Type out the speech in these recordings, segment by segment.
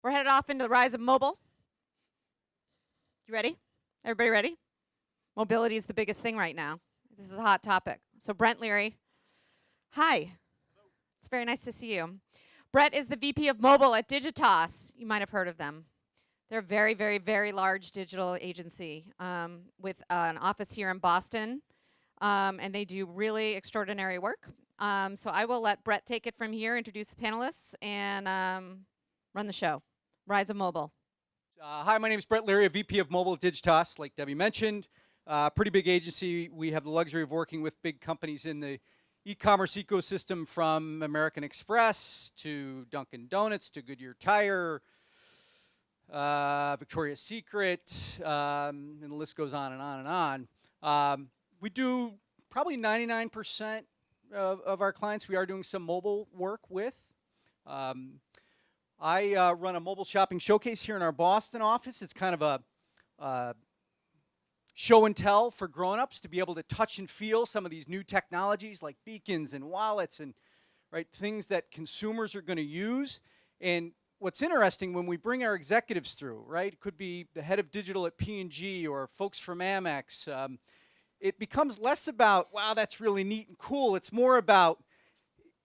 We're headed off into the rise of mobile. You ready? Everybody ready? Mobility is the biggest thing right now. This is a hot topic. So Brent Leary, hi. It's very nice to see you. Brett is the VP of Mobile at Digitas. You might have heard of them. They're a very, very, very large digital agency with an office here in Boston, and they do really extraordinary work. So I will let Brett take it from here, introduce the panelists, and run the show. Rise of Mobile. Hi, my name is Brett Leary, a VP of Mobile at Digitas, like Debbie mentioned. Pretty big agency. We have the luxury of working with big companies in the e-commerce ecosystem, from American Express to Dunkin' Donuts to Goodyear Tire, Victoria's Secret, and the list goes on and on and on. We do probably 99% of our clients we are doing some mobile work with. I run a mobile shopping showcase here in our Boston office. It's kind of a show and tell for grown-ups to be able to touch and feel some of these new technologies like beacons and wallets and things that consumers are going to use. And what's interesting, when we bring our executives through, it could be the head of digital at P&G or folks from Amex, it becomes less about, wow, that's really neat and cool. It's more about,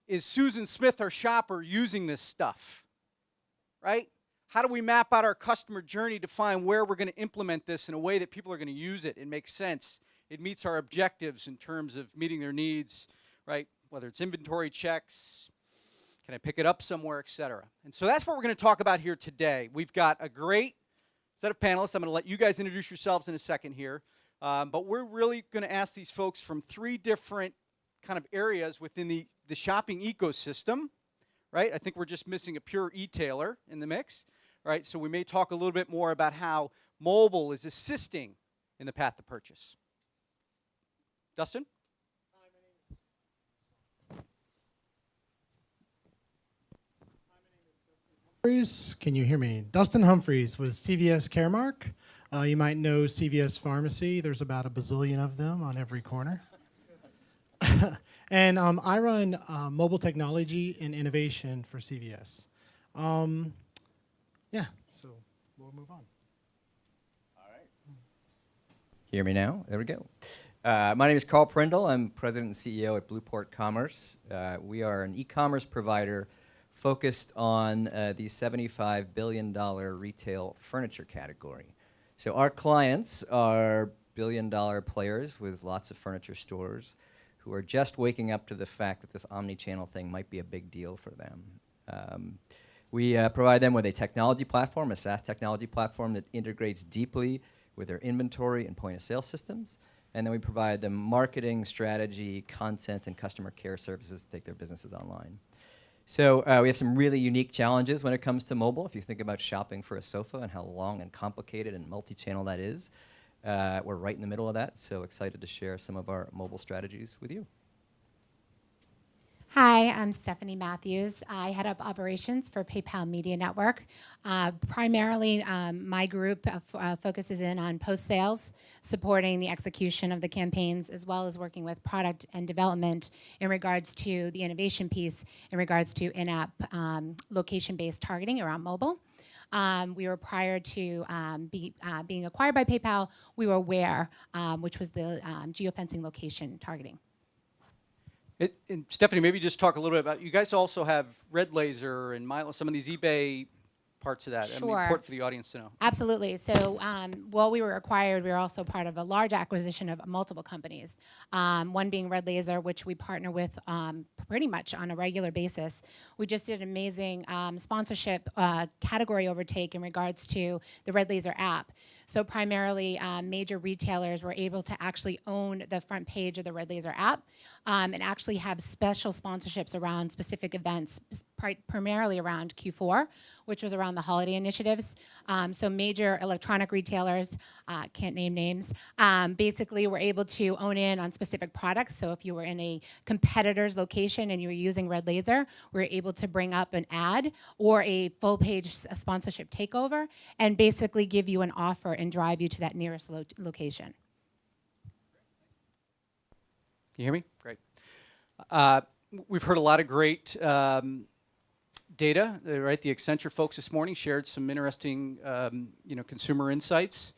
is Susan Smith, our shopper, using this stuff? Right? How do we map out our customer journey to find where we're going to implement this in a way that people are going to use it and make sense? It meets our objectives in terms of meeting their needs, right? Whether it's inventory checks, can I pick it up somewhere, et cetera. And so that's what we're going to talk about here today. We've got a great set of panelists. I'm going to let you guys introduce yourselves in a second here. But we're really going to ask these folks from 3 different kind of areas within the shopping ecosystem. Right? I think we're just missing a pure e-tailer in the mix. Right? So we may talk a little bit more about how mobile is assisting in the path to purchase. Dustin? Hi, my name is Humphreys. Can you hear me? Dustin Humphreys with CVS Caremark. You might know CVS Pharmacy. There's about a bazillion of them on every corner. And I run mobile technology and innovation for CVS. Yeah, so we'll move on. All right. Hear me now? There we go. My name is Prindle. I'm president and CEO at Blueport Commerce. We are an e-commerce provider focused on the $75 billion retail furniture category. So our clients are billion-dollar players with lots of furniture stores who are just waking up to the fact that this omni-channel thing might be a big deal for them. We provide them with a technology platform, a SaaS technology platform that integrates deeply with their inventory and point-of-sale systems. And then we provide them marketing, strategy, content, and customer care services to take their businesses online. So we have some really unique challenges when it comes to mobile. If you think about shopping for a sofa and how long and complicated and multi-channel that is, we're right in the middle of that, so excited to share some of our mobile strategies with you. Hi, I'm Stephanie Matthews. I head up operations for PayPal Media Network. Primarily, my group focuses in on post-sales, supporting the execution of the campaigns, as well as working with product and development in regards to the innovation piece, in regards to in-app location-based targeting around mobile. We were, prior to being acquired by PayPal, we were Aware, which was the geofencing location targeting. And Stephanie, maybe just talk a little bit about, you guys also have Red Laser and Milo, some of these eBay parts of that. Sure. I mean, important for the audience to know. Absolutely. So while we were acquired, we were also part of a large acquisition of multiple companies. One being Red Laser, which we partner with pretty much on a regular basis. We just did an amazing sponsorship category overtake in regards to the Red Laser app. So primarily, major retailers were able to actually own the front page of the Red Laser app and actually have special sponsorships around specific events, primarily around Q4, which was around the holiday initiatives. So major electronic retailers, can't name names, basically were able to own in on specific products. So if you were in a competitor's location and you were using Red Laser, we were able to bring up an ad or a full page sponsorship takeover and basically give you an offer and drive you to that nearest location. Can you hear me? Great. We've heard a lot of great data, right? The Accenture folks this morning shared some interesting, consumer insights.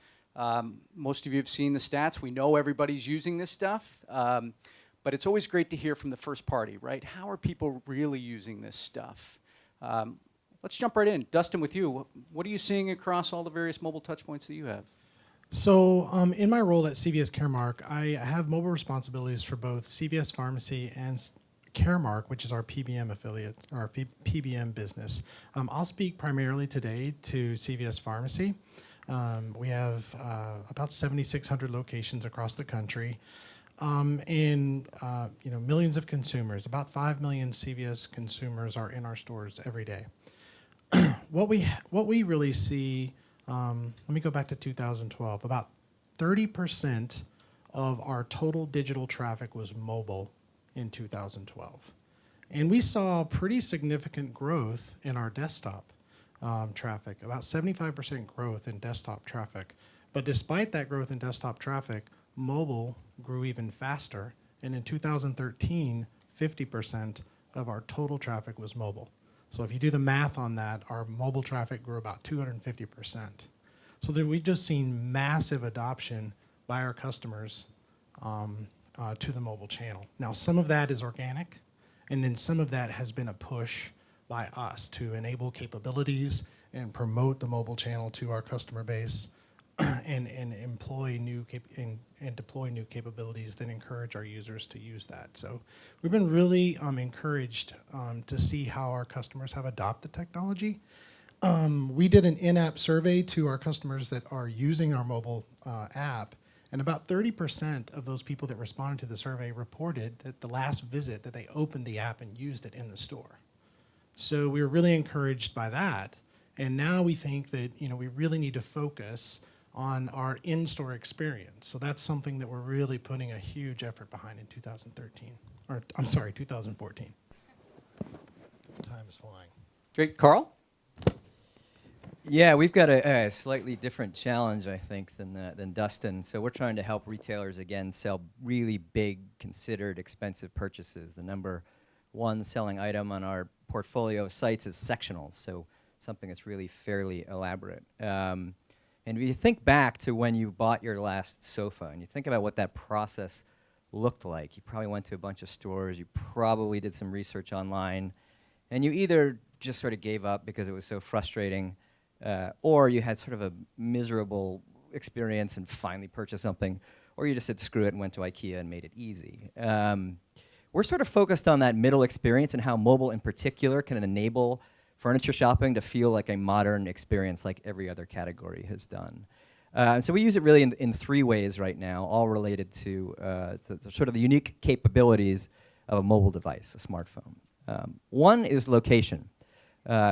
Most of you have seen the stats. We know everybody's using this stuff, but it's always great to hear from the first party, right? How are people really using this stuff? Let's jump right in. Dustin, with you, what are you seeing across all the various mobile touch points that you have? So in my role at CVS Caremark, I have mobile responsibilities for both CVS Pharmacy and Caremark, which is our PBM affiliate, our PBM business. I'll speak primarily today to CVS Pharmacy. We have about 7,600 locations across the country, and millions of consumers. About 5 million CVS consumers are in our stores every day. What we really see. Let me go back to 2012. About 30% of our total digital traffic was mobile in 2012. And we saw pretty significant growth in our desktop traffic, about 75% growth in desktop traffic. But despite that growth in desktop traffic, mobile grew even faster. And in 2013, 50% of our total traffic was mobile. So if you do the math on that, our mobile traffic grew about 250%. So we've just seen massive adoption by our customers to the mobile channel. Now, some of that is organic, and then some of that has been a push by us to enable capabilities and promote the mobile channel to our customer base and employ new and deploy new capabilities that encourage our users to use that. So we've been really encouraged to see how our customers have adopted technology. We did an in-app survey to our customers that are using our mobile app, and about 30% of those people that responded to the survey reported that the last visit that they opened the app and used it in the store. So we were really encouraged by that, and now we think that we really need to focus on our in-store experience. So that's something that we're really putting a huge effort behind in 2014. Time is flying. Great. Carl? Yeah, we've got a slightly different challenge, I think, than Dustin. So we're trying to help retailers, again, sell really big, considered, expensive purchases. The number one selling item on our portfolio of sites is sectionals, so something that's really fairly elaborate. And if you think back to when you bought your last sofa, and you think about what that process looked like, you probably went to a bunch of stores, you probably did some research online, and you either just sort of gave up because it was so frustrating, or you had sort of a miserable experience and finally purchased something, or you just said screw it and went to IKEA and made it easy. We're sort of focused on that middle experience and how mobile in particular can enable furniture shopping to feel like a modern experience like every other category has done. And so we use it really in three ways right now, all related to sort of the unique capabilities of a mobile device, a smartphone. One is location.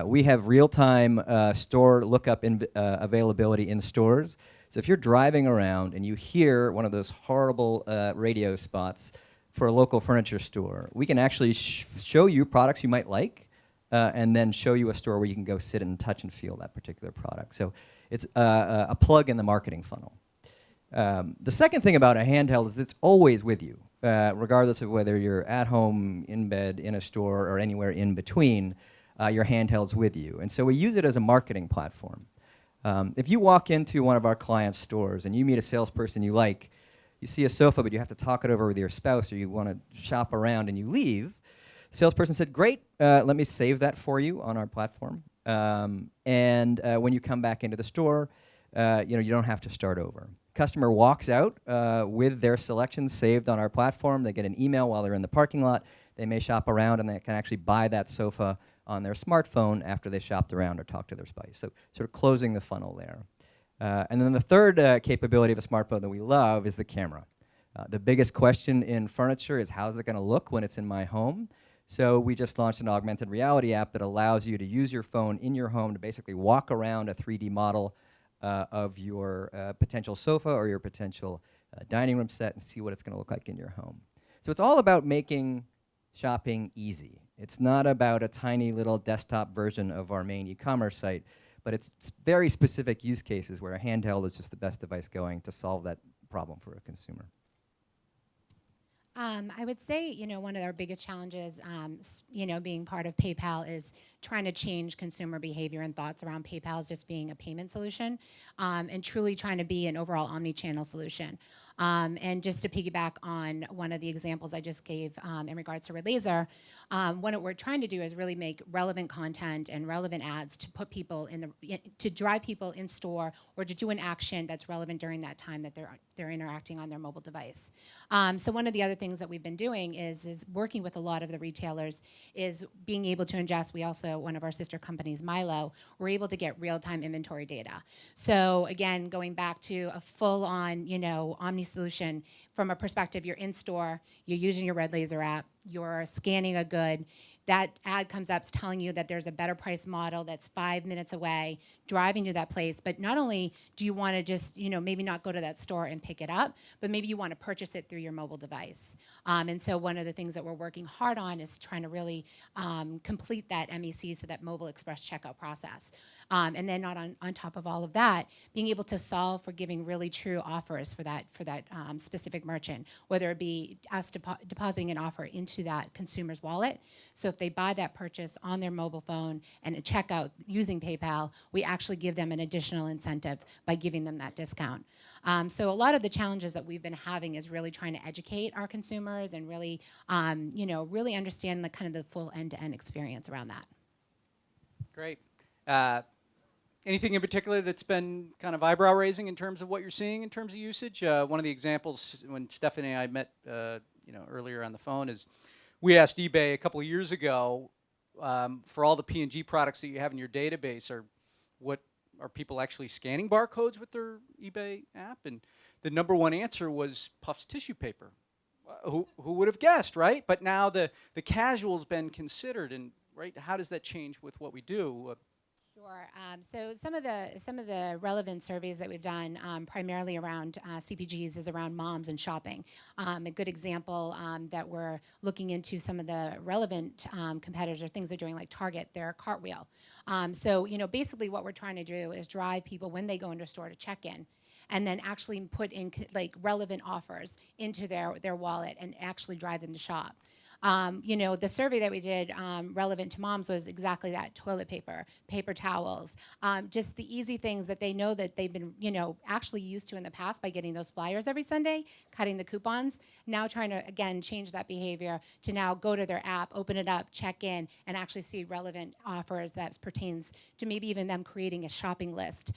We have real-time store lookup availability in stores. So if you're driving around and you hear one of those horrible radio spots for a local furniture store, we can actually show you products you might like, and then show you a store where you can go sit and touch and feel that particular product. So it's a plug in the marketing funnel. The second thing about a handheld is it's always with you, regardless of whether you're at home, in bed, in a store, or anywhere in between. Your handheld's with you. And so we use it as a marketing platform. If you walk into one of our clients' stores and you meet a salesperson you like, you see a sofa, but you have to talk it over with your spouse, or you want to shop around and you leave, the salesperson said, great, let me save that for you on our platform. And when you come back into the store, you don't have to start over. Customer walks out with their selection saved on our platform. They get an email while they're in the parking lot. They may shop around, and they can actually buy that sofa on their smartphone after they shopped around or talked to their spouse. So sort of closing the funnel there. And then the third capability of a smartphone that we love is the camera. The biggest question in furniture is how's it going to look when it's in my home? So we just launched an augmented reality app that allows you to use your phone in your home to basically walk around a 3D model of your potential sofa or your potential dining room set and see what it's going to look like in your home. So it's all about making shopping easy. It's not about a tiny little desktop version of our main e-commerce site, but it's very specific use cases where a handheld is just the best device going to solve that problem for a consumer. I would say, one of our biggest challenges, being part of PayPal is trying to change consumer behavior and thoughts around PayPal as just being a payment solution, and truly trying to be an overall omni-channel solution. And just to piggyback on one of the examples I just gave in regards to Red Laser, what we're trying to do is really make relevant content and relevant ads to put people to drive people in store or to do an action that's relevant during that time that they're interacting on their mobile device. So one of the other things that we've been doing is working with a lot of the retailers is being able to ingest. We also, one of our sister companies, Milo, we're able to get real-time inventory data. So again, going back to a full-on, omni solution from a perspective, you're in store, you're using your Red Laser app, you're scanning a good, that ad comes up telling you that there's a better price model that's 5 minutes away, driving to that place. But not only do you want to just, maybe not go to that store and pick it up, but maybe you want to purchase it through your mobile device. And so one of the things that we're working hard on is trying to really complete that MEC, so that mobile express checkout process. And then on top of all of that, being able to solve for giving really true offers for that specific merchant, whether it be us depositing an offer into that consumer's wallet. So if they buy that purchase on their mobile phone and a checkout using PayPal, we actually give them an additional incentive by giving them that discount. So a lot of the challenges that we've been having is really trying to educate our consumers and really, really understand the kind of the full end-to-end experience around that. Great. Anything in particular that's been kind of eyebrow raising in terms of what you're seeing in terms of usage? One of the examples when Stephanie and I met, earlier on the phone is we asked eBay a couple of years ago for all the P&G products that you have in your database, are people actually scanning barcodes with their eBay app? And the number one answer was Puff's tissue paper. Who would have guessed, right? But now the casual's been considered, and right, how does that change with what we do? Sure. So some of the relevant surveys that we've done, primarily around CPGs, is around moms and shopping. A good example that we're looking into some of the relevant competitors or things they're doing, like Target, their cartwheel. So basically what we're trying to do is drive people when they go into a store to check in, and then actually put in relevant offers into their wallet and actually drive them to shop. The survey that we did relevant to moms was exactly that: toilet paper, paper towels, just the easy things that they know that they've been, actually used to in the past by getting those flyers every Sunday, cutting the coupons. Now trying to, again, change that behavior to now go to their app, open it up, check in, and actually see relevant offers that pertains to maybe even them creating a shopping list,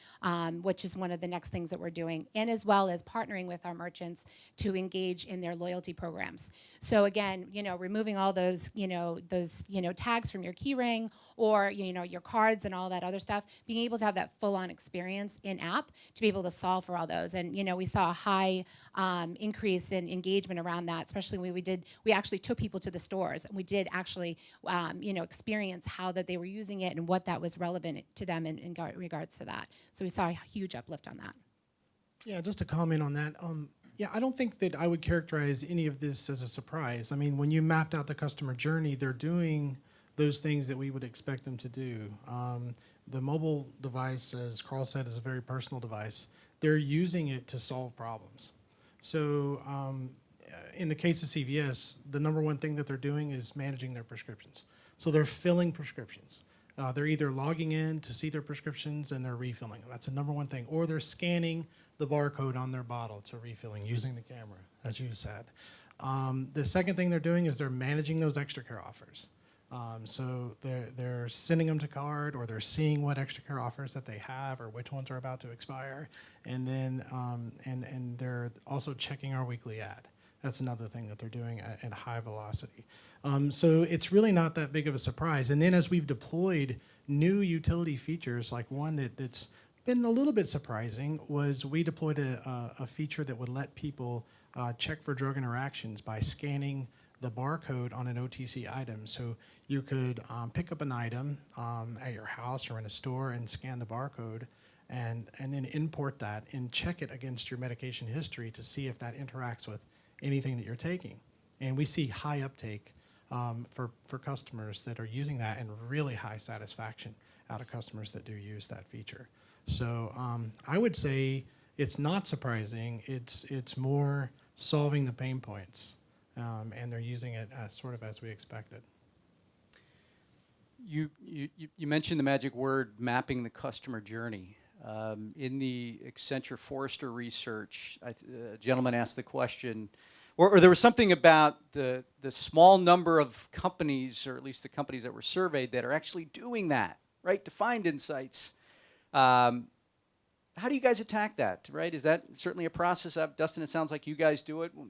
which is one of the next things that we're doing, and as well as partnering with our merchants to engage in their loyalty programs. So again, removing all those tags from your key ring or your cards and all that other stuff, being able to have that full-on experience in app to be able to solve for all those. And we saw a high increase in engagement around that, especially when we actually took people to the stores, and we did actually experience how that they were using it and what that was relevant to them in regards to that. So we saw a huge uplift on that. Yeah, just to comment on that. Yeah, I don't think that I would characterize any of this as a surprise. I mean, when you mapped out the customer journey, they're doing those things that we would expect them to do. The mobile device, as Carl said, is a very personal device. They're using it to solve problems. So in the case of CVS, the number one thing that they're doing is managing their prescriptions. So they're filling prescriptions. They're either logging in to see their prescriptions and they're refilling them. That's the number one thing. Or they're scanning the barcode on their bottle to refilling using the camera, as you said. The second thing they're doing is they're managing those extra care offers. So they're sending them to card, or they're seeing what extra care offers that they have or which ones are about to expire. And then and they're also checking our weekly ad. That's another thing that they're doing at high velocity. So it's really not that big of a surprise. And then as we've deployed new utility features, like one that's been a little bit surprising was we deployed a feature that would let people check for drug interactions by scanning the barcode on an OTC item. So you could pick up an item at your house or in a store and scan the barcode and then import that and check it against your medication history to see if that interacts with anything that you're taking. And we see high uptake for customers that are using that, and really high satisfaction out of customers that do use that feature. So I would say it's not surprising. It's more solving the pain points, and they're using it as sort of as we expected. You mentioned the magic word, mapping the customer journey. In the Accenture Forrester research, a gentleman asked the question, or there was something about the small number of companies, or at least the companies that were surveyed, that are actually doing that, right, to find insights. How do you guys attack that, right? Is that certainly a process? Dustin, it sounds like you guys do it. How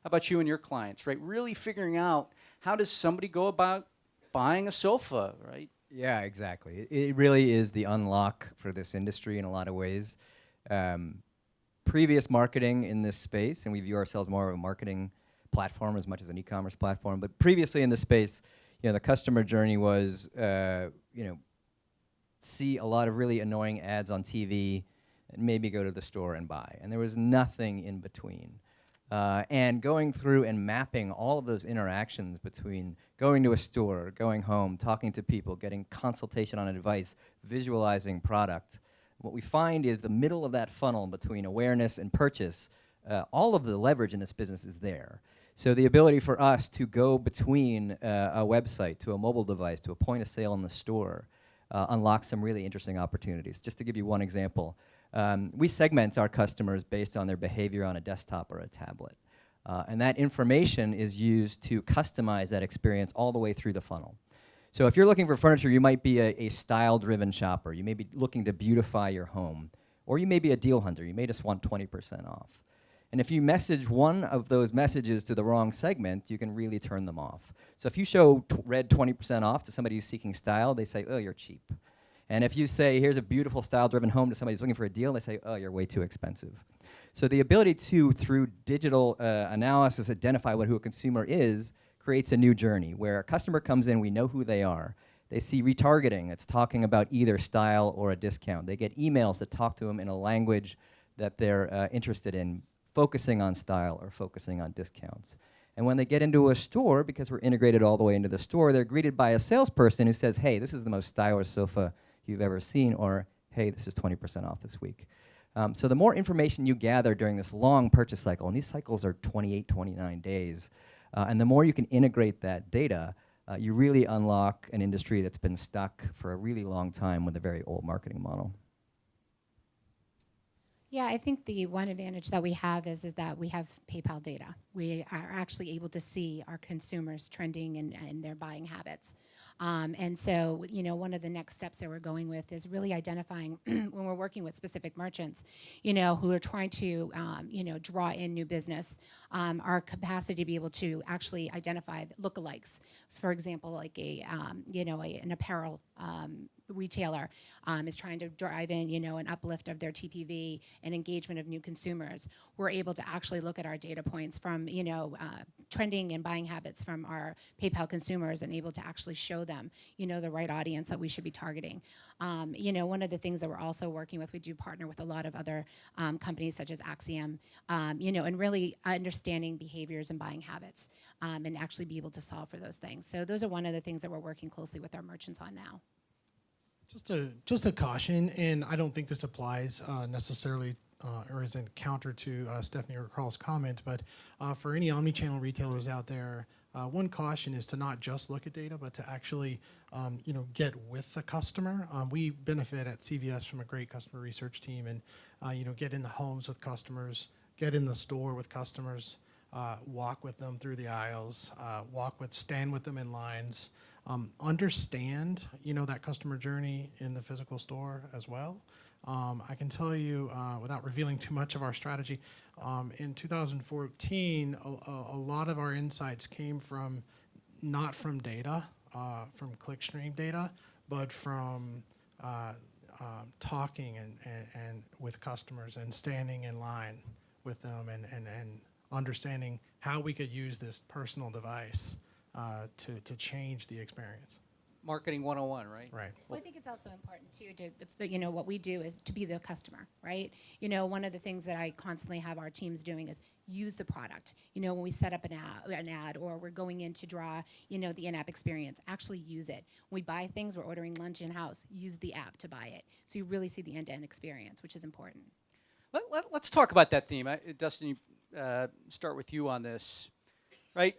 about you and your clients, right? Really figuring out, how does somebody go about buying a sofa, right? Yeah, exactly. It really is the unlock for this industry in a lot of ways. Previous marketing in this space, and we view ourselves more of a marketing platform as much as an e-commerce platform, but previously in this space, the customer journey was, see a lot of really annoying ads on TV, and maybe go to the store and buy. And there was nothing in between. And going through and mapping all of those interactions between going to a store, going home, talking to people, getting consultation on advice, visualizing product, what we find is the middle of that funnel between awareness and purchase, all of the leverage in this business is there. So the ability for us to go between a website to a mobile device to a point of sale in the store unlocks some really interesting opportunities. Just to give you one example, we segment our customers based on their behavior on a desktop or a tablet. And that information is used to customize that experience all the way through the funnel. So if you're looking for furniture, you might be a style-driven shopper. You may be looking to beautify your home. Or you may be a deal hunter. You may just want 20% off. And if you message one of those messages to the wrong segment, you can really turn them off. So if you show red 20% off to somebody who's seeking style, they say, oh, you're cheap. And if you say, here's a beautiful style-driven home to somebody who's looking for a deal, they say, oh, you're way too expensive. So the ability to, through digital analysis, identify who a consumer is, creates a new journey where a customer comes in, we know who they are. They see retargeting. It's talking about either style or a discount. They get emails that talk to them in a language that they're interested in, focusing on style or focusing on discounts. And when they get into a store, because we're integrated all the way into the store, they're greeted by a salesperson who says, hey, this is the most stylish sofa you've ever seen, or hey, this is 20% off this week. So the more information you gather during this long purchase cycle, and these cycles are 28, 29 days, and the more you can integrate that data, you really unlock an industry that's been stuck for a really long time with a very old marketing model. Yeah, I think the one advantage that we have is that we have PayPal data. We are actually able to see our consumers trending and their buying habits. And so, one of the next steps that we're going with is really identifying when we're working with specific merchants, who are trying to, draw in new business, our capacity to be able to actually identify lookalikes. For example, like an apparel retailer is trying to drive in, an uplift of their TPV and engagement of new consumers. We're able to actually look at our data points from, trending and buying habits from our PayPal consumers and able to actually show them, the right audience that we should be targeting. One of the things that we're also working with, we do partner with a lot of other companies such as Axiom, and really understanding behaviors and buying habits and actually be able to solve for those things. So those are one of the things that we're working closely with our merchants on now. Just a caution, and I don't think this applies necessarily or is in counter to Stephanie or Carl's comment, but for any omni-channel retailers out there, one caution is to not just look at data, but to actually get with the customer. We benefit at CVS from a great customer research team, and get in the homes with customers, get in the store with customers, walk with them through the aisles, stand with them in lines. Understand, that customer journey in the physical store as well. I can tell you, without revealing too much of our strategy, in 2014, a lot of our insights came from, not from data, from clickstream data, but from talking and with customers and standing in line with them and understanding how we could use this personal device to change the experience. Marketing 101, right? Right. Well, I think it's also important too but what we do is to be the customer, right? One of the things that I constantly have our teams doing is use the product. When we set up an ad or we're going in to draw, the in-app experience, actually use it. When we buy things, we're ordering lunch in-house, use the app to buy it. So you really see the end-to-end experience, which is important. Let's talk about that theme. Dustin, start with you on this, right?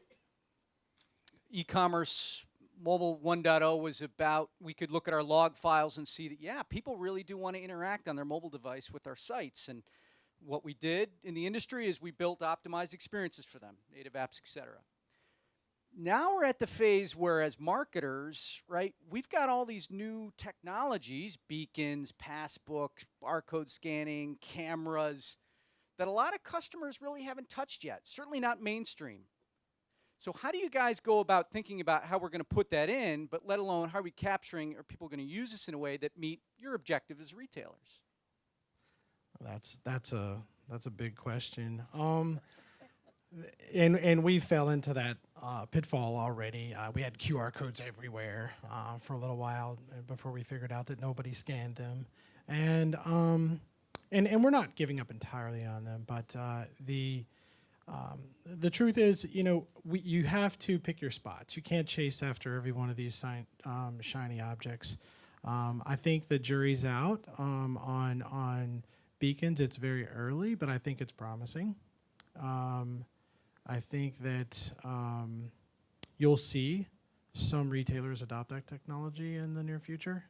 E-commerce, Mobile 1.0 was about, we could look at our log files and see that, yeah, people really do want to interact on their mobile device with our sites. And what we did in the industry is we built optimized experiences for them, native apps, etc. Now we're at the phase where, as marketers, right, we've got all these new technologies, beacons, passbooks, barcode scanning, cameras, that a lot of customers really haven't touched yet, certainly not mainstream. So how do you guys go about thinking about how we're going to put that in, but let alone how are we capturing, are people going to use this in a way that meet your objective as retailers? That's a big question. And we fell into that pitfall already. We had QR codes everywhere for a little while before we figured out that nobody scanned them, and we're not giving up entirely on them. But the truth is, you have to pick your spots. You can't chase after every one of these shiny objects. I think the jury's out on beacons. It's very early, but I think it's promising. I think that you'll see some retailers adopt that technology in the near future.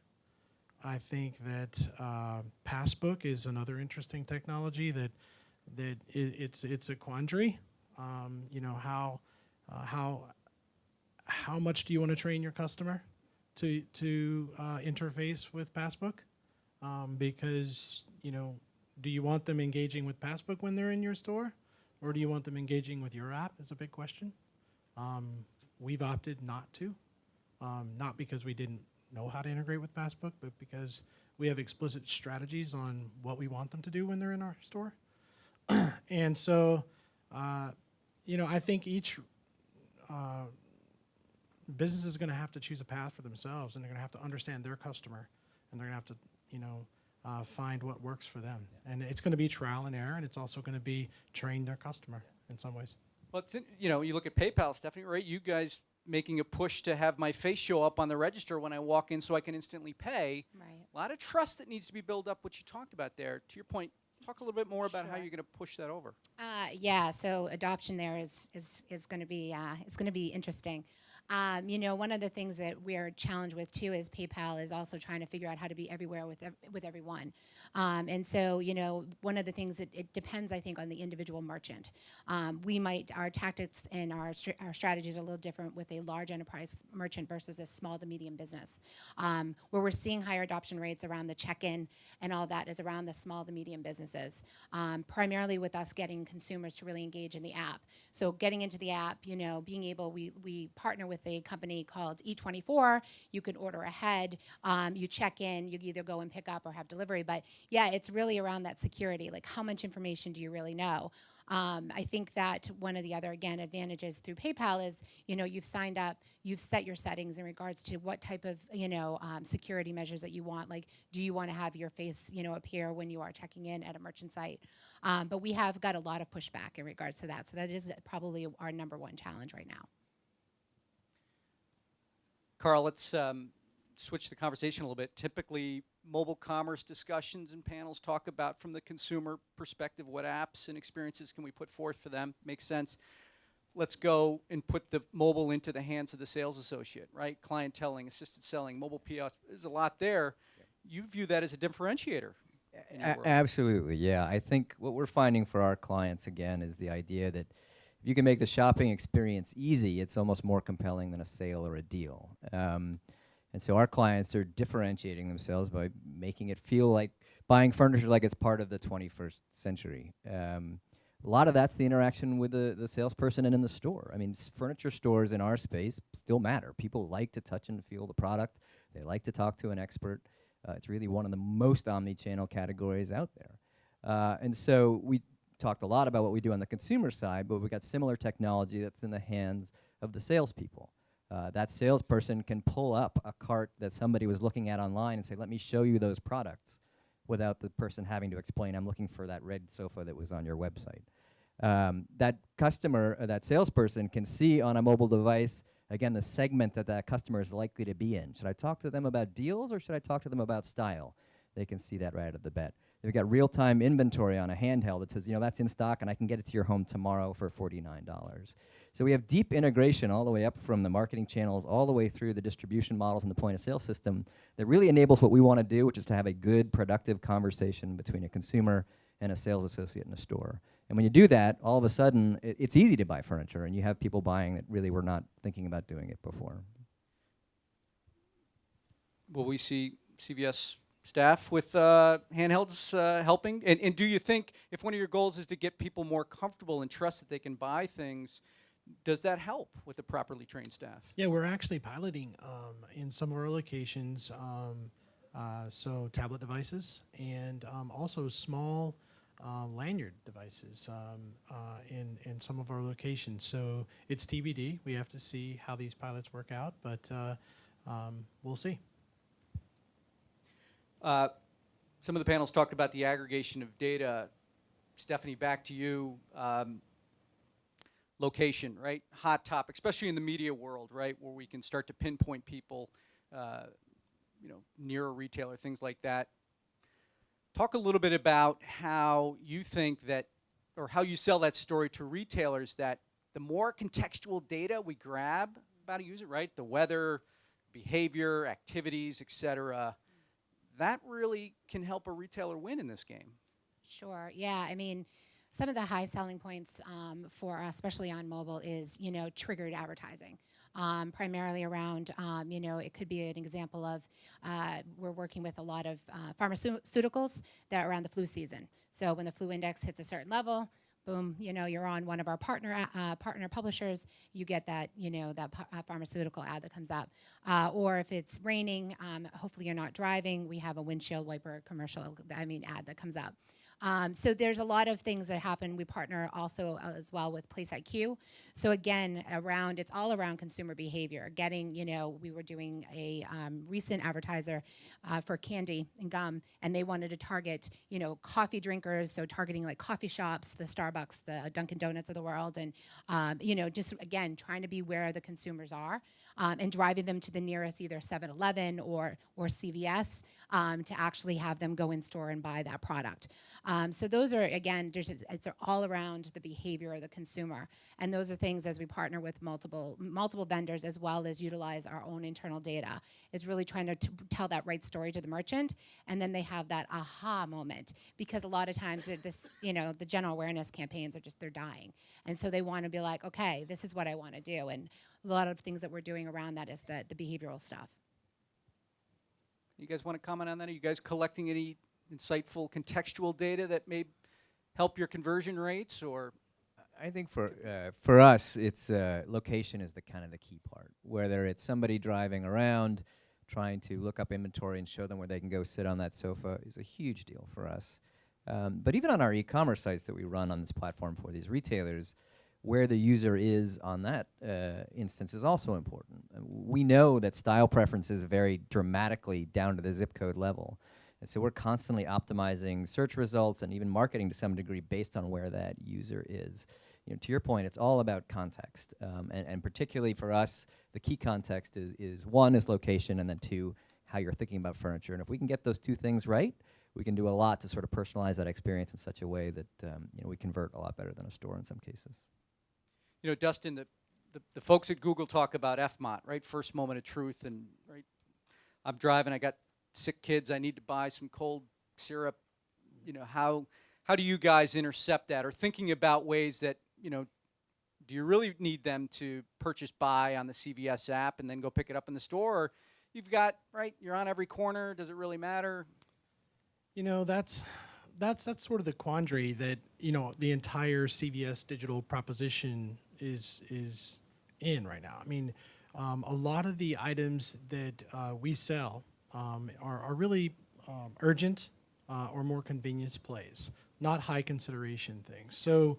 I think that Passbook is another interesting technology that it's a quandary. How much do you want to train your customer to interface with Passbook? Because do you want them engaging with Passbook when they're in your store, or do you want them engaging with your app? Is a big question. We've opted not to, not because we didn't know how to integrate with Passbook, but because we have explicit strategies on what we want them to do when they're in our store. And so, I think each business is going to have to choose a path for themselves, and they're going to have to understand their customer, and they're going to have to, find what works for them. And it's going to be trial and error, and it's also going to be train their customer in some ways. Well, you look at PayPal, Stephanie, right? You guys making a push to have my face show up on the register when I walk in so I can instantly pay. Right. A lot of trust that needs to be built up, what you talked about there. To your point, talk a little bit more about how Sure. you're going to push that over. Yeah, so adoption there is going to be interesting. One of the things that we're challenged with too is PayPal is also trying to figure out how to be everywhere with everyone. And so, one of the things that it depends, I think, on the individual merchant. Our tactics and our strategies are a little different with a large enterprise merchant versus a small to medium business. Where we're seeing higher adoption rates around the check-in and all that is around the small to medium businesses, primarily with us getting consumers to really engage in the app. So getting into the app, being able, we partner with a company called E24. You can order ahead, you check in, you either go and pick up or have delivery. But yeah, it's really around that security, like how much information do you really know? I think that one of the other, again, advantages through PayPal is, you've signed up, you've set your settings in regards to what type of, security measures that you want. Like, do you want to have your face, appear when you are checking in at a merchant site? But we have got a lot of pushback in regards to that. So that is probably our number one challenge right now. Carl, let's switch the conversation a little bit. Typically, mobile commerce discussions and panels talk about, from the consumer perspective, what apps and experiences can we put forth for them. Makes sense. Let's go and put the mobile into the hands of the sales associate, right? Clienteling, assisted selling, mobile POS. There's a lot there. You view that as a differentiator. Absolutely, yeah. I think what we're finding for our clients, again, is the idea that if you can make the shopping experience easy, it's almost more compelling than a sale or a deal. And so our clients are differentiating themselves by making it feel like buying furniture like it's part of the 21st century. A lot of that's the interaction with the salesperson and in the store. I mean, furniture stores in our space still matter. People like to touch and feel the product. They like to talk to an expert. It's really one of the most omni-channel categories out there. And so we talked a lot about what we do on the consumer side, but we've got similar technology that's in the hands of the salespeople. That salesperson can pull up a cart that somebody was looking at online and say, let me show you those products, without the person having to explain, I'm looking for that red sofa that was on your website. That customer, that salesperson can see on a mobile device, again, the segment that customer is likely to be in. Should I talk to them about deals, or should I talk to them about style? they can see that right out of the bat. They've got real-time inventory on a handheld that says, that's in stock and I can get it to your home tomorrow for $49. So we have deep integration all the way up from the marketing channels all the way through the distribution models and the point-of-sale system that really enables what we want to do, which is to have a good, productive conversation between a consumer and a sales associate in a store. And when you do that, all of a sudden, it's easy to buy furniture, and you have people buying that really were not thinking about doing it before. Will we see CVS staff with handhelds helping? And do you think if one of your goals is to get people more comfortable and trust that they can buy things, does that help with the properly trained staff? Yeah, we're actually piloting in some of our locations, so tablet devices and also small lanyard devices in some of our locations. So it's TBD. We have to see how these pilots work out, but we'll see. Some of the panels talked about the aggregation of data. Stephanie, back to you. Location, right? Hot topic, especially in the media world, right? Where we can start to pinpoint people, near a retailer, things like that. Talk a little bit about how you think that, or how you sell that story to retailers, that the more contextual data we grab about a user, right? The weather, behavior, activities, etc., that really can help a retailer win in this game. Sure. Yeah. I mean, some of the high selling points for us, especially on mobile, is triggered advertising. Primarily around, it could be an example of we're working with a lot of pharmaceuticals that are around the flu season. So when the flu index hits a certain level, boom, you're on one of our partner publishers, you get that, that pharmaceutical ad that comes up. Or if it's raining, hopefully you're not driving, we have a windshield wiper ad that comes up. So there's a lot of things that happen. We partner also as well with Place IQ. So again, it's all around consumer behavior. Getting, we were doing a recent advertiser for candy and gum, and they wanted to target, coffee drinkers, so targeting like coffee shops, the Starbucks, the Dunkin' Donuts of the world, and, just again, trying to be where the consumers are and driving them to the nearest either 7-Eleven or CVS to actually have them go in store and buy that product. So those are, again, it's all around the behavior of the consumer. And those are things as we partner with multiple vendors as well as utilize our own internal data, is really trying to tell that right story to the merchant. And then they have that aha moment, because a lot of times the general awareness campaigns they're dying. And so they want to be like, okay, this is what I want to do. And a lot of things that we're doing around that is the behavioral stuff. You guys want to comment on that? Are you guys collecting any insightful contextual data that may help your conversion rates? Or I think for us, it's location is the kind of the key part. Whether it's somebody driving around, trying to look up inventory and show them where they can go sit on that sofa is a huge deal for us. But even on our e-commerce sites that we run on this platform for these retailers, where the user is on that instance is also important. We know that style preferences vary dramatically down to the zip code level. And so we're constantly optimizing search results and even marketing to some degree based on where that user is. To your point, it's all about context. And particularly for us, the key context is one is location, and then two, how you're thinking about furniture. And if we can get those two things right, we can do a lot to sort of personalize that experience in such a way that we convert a lot better than a store in some cases. Dustin, the folks at Google talk about FMOT, right? First moment of truth. And right, I'm driving, I got sick kids, I need to buy some cold syrup. How do you guys intercept that? Or thinking about ways that, do you really need them to purchase buy on the CVS app and then go pick it up in the store? Or you've got, right, you're on every corner, does it really matter? That's sort of the quandary that, the entire CVS digital proposition is in right now. I mean, a lot of the items that we sell are really urgent or more convenience plays, not high consideration things. So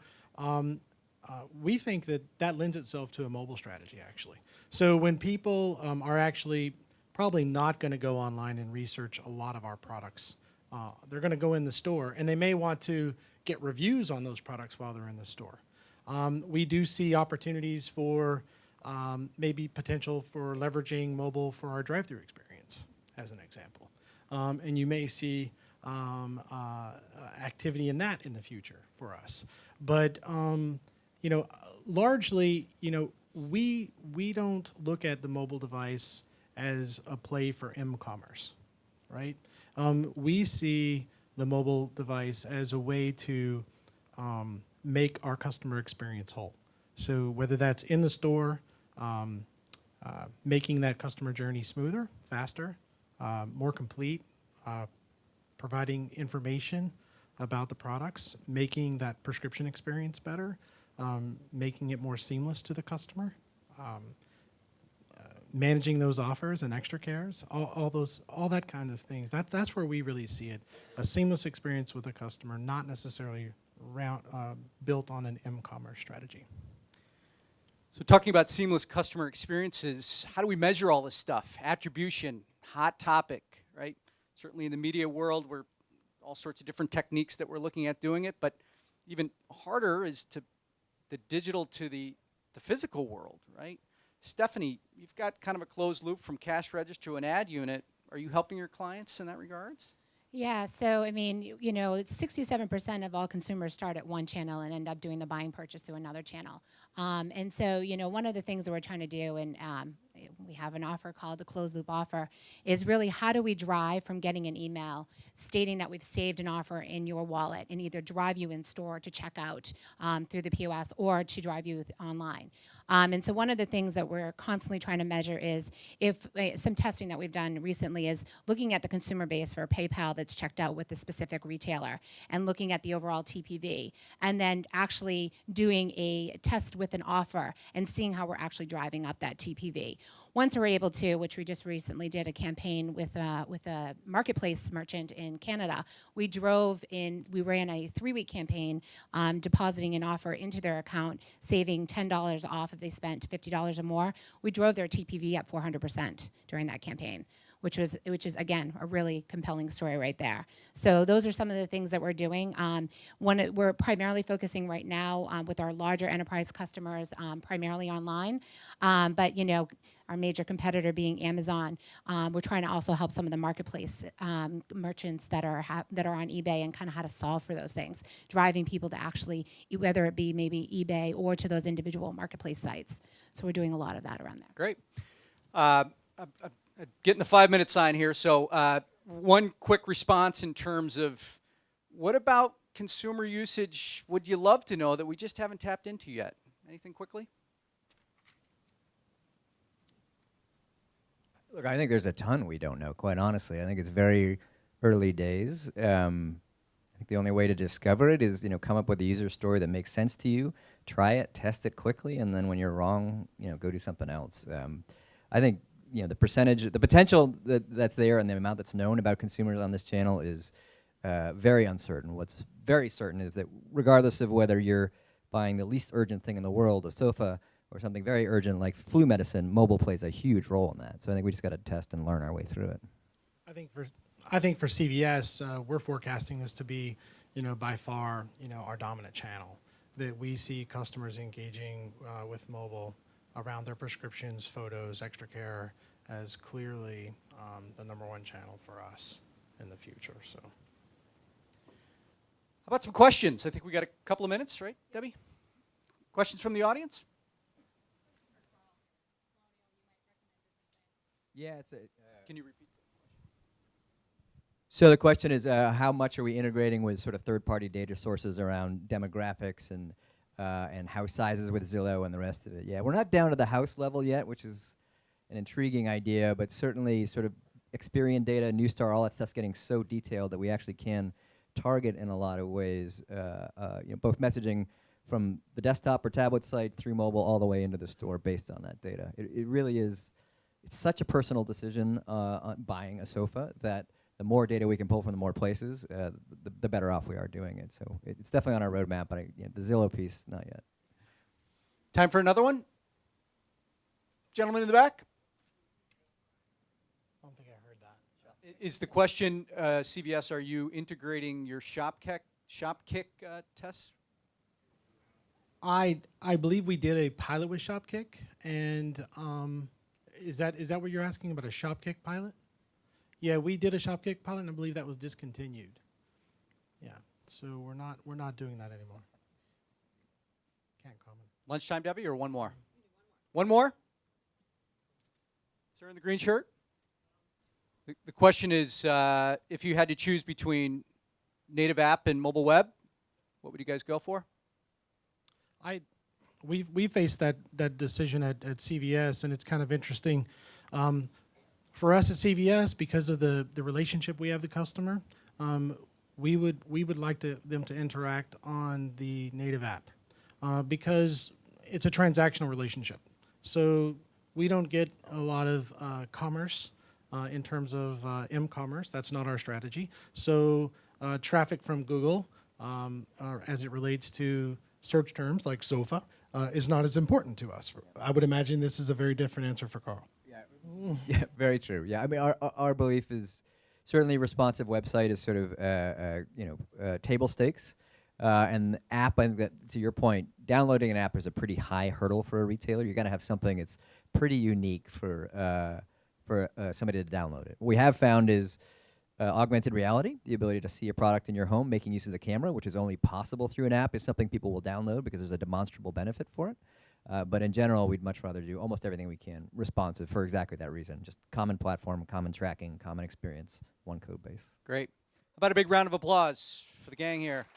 we think that lends itself to a mobile strategy, actually. So when people are actually probably not going to go online and research a lot of our products, they're going to go in the store, and they may want to get reviews on those products while they're in the store. We do see opportunities for maybe potential for leveraging mobile for our drive-through experience, as an example. and you may see activity in that in the future for us. But you know, largely, you know, we don't look at the mobile device as a play for m-commerce, right? We see the mobile device as a way to make our customer experience whole. So whether that's in the store, making that customer journey smoother, faster, more complete, providing information about the products, making that prescription experience better, making it more seamless to the customer, managing those offers and extra cares, all that kind of things. That's where we really see it. A seamless experience with the customer, not necessarily built on an m-commerce strategy. So talking about seamless customer experiences, how do we measure all this stuff? Attribution, hot topic, right? Certainly in the media world, we're all sorts of different techniques that we're looking at doing it, but even harder is to the digital to the physical world, right? Stephanie, you've got kind of a closed loop from cash register to an ad unit. Are you helping your clients in that regards? Yeah, so I mean, you know, 67% of all consumers start at one channel and end up doing the buying purchase through another channel. And so, you know, one of the things that we're trying to do, and we have an offer called the closed loop offer, is really how do we drive from getting an email stating that we've saved an offer in your wallet and either drive you in store to check out through the POS or to drive you online. And so one of the things that we're constantly trying to measure is if some testing that we've done recently is looking at the consumer base for PayPal that's checked out with a specific retailer and looking at the overall TPV, and then actually doing a test with an offer and seeing how we're actually driving up that TPV. Once we're able to, which we just recently did a campaign with a marketplace merchant in Canada, we ran a 3-week campaign depositing an offer into their account, saving $10 off if they spent $50 or more. We drove their TPV up 400% during that campaign, which is again a really compelling story right there. So those are some of the things that we're doing. We're primarily focusing right now with our larger enterprise customers, primarily online, but you know, our major competitor being Amazon, we're trying to also help some of the marketplace merchants that are on eBay and kind of how to solve for those things, driving people to actually, whether it be maybe eBay or to those individual marketplace sites. So we're doing a lot of that around there. Great. Getting the 5-minute sign here. So one quick response in terms of what about consumer usage would you love to know that we just haven't tapped into yet? Anything quickly? Look, I think there's a ton we don't know, quite honestly. I think it's very early days. I think the only way to discover it is, you know, come up with a user story that makes sense to you, try it, test it quickly, and then when you're wrong, you know, go do something else. I think, you know, the potential that's there and the amount that's known about consumers on this channel is very uncertain. What's very certain is that regardless of whether you're buying the least urgent thing in the world, a sofa, or something very urgent like flu medicine, mobile plays a huge role in that. So I think we just got to test and learn our way through it. I think for CVS, we're forecasting this to be, you know, by far, you know, our dominant channel. That we see customers engaging with mobile around their prescriptions, photos, extra care as clearly the #1 channel for us in the future. So, How about some questions? I think we got a couple of minutes, right, Debbie? Questions from the audience? Yeah, Can you repeat that? So the question is, how much are we integrating with sort of third-party data sources around demographics and house sizes with Zillow and the rest of it? Yeah, we're not down to the house level yet, which is an intriguing idea, but certainly sort of Experian data, Newstar, all that stuff's getting so detailed that we actually can target in a lot of ways, you know, both messaging from the desktop or tablet site through mobile all the way into the store based on that data. It really is. It's such a personal decision on buying a sofa that the more data we can pull from the more places, the better off we are doing it. So it's definitely on our roadmap, but you know, the Zillow piece, not yet. Time for another one? Gentleman in the back? I don't think I heard that. Is the question, CVS, are you integrating your Shopkick tests? I believe we did a pilot with Shopkick, and is that what you're asking about, a Shopkick pilot? Yeah, we did a Shopkick pilot, and I believe that was discontinued. Yeah, so we're not doing that anymore. Can't comment. Lunchtime, Debbie, or one more? One more? Sir in the green shirt? The question is, if you had to choose between native app and mobile web, what would you guys go for? We faced that decision at CVS, and it's kind of interesting. For us at CVS, because of the relationship we have with the customer, we would like them to interact on the native app because it's a transactional relationship. So we don't get a lot of commerce in terms of m-commerce. That's not our strategy. So traffic from Google, as it relates to search terms like sofa, is not as important to us. I would imagine this is a very different answer for Carl. Yeah, very true. Yeah, I mean, our belief is certainly responsive website is sort of table stakes, and the app. And to your point, downloading an app is a pretty high hurdle for a retailer. You're gonna have something that's pretty unique for somebody to download it. What we have found is augmented reality, the ability to see a product in your home, making use of the camera, which is only possible through an app, is something people will download because there's a demonstrable benefit for it. But in general, we'd much rather do almost everything we can responsive for exactly that reason. Just common platform, common tracking, common experience, one code base. Great. How about a big round of applause for the gang here?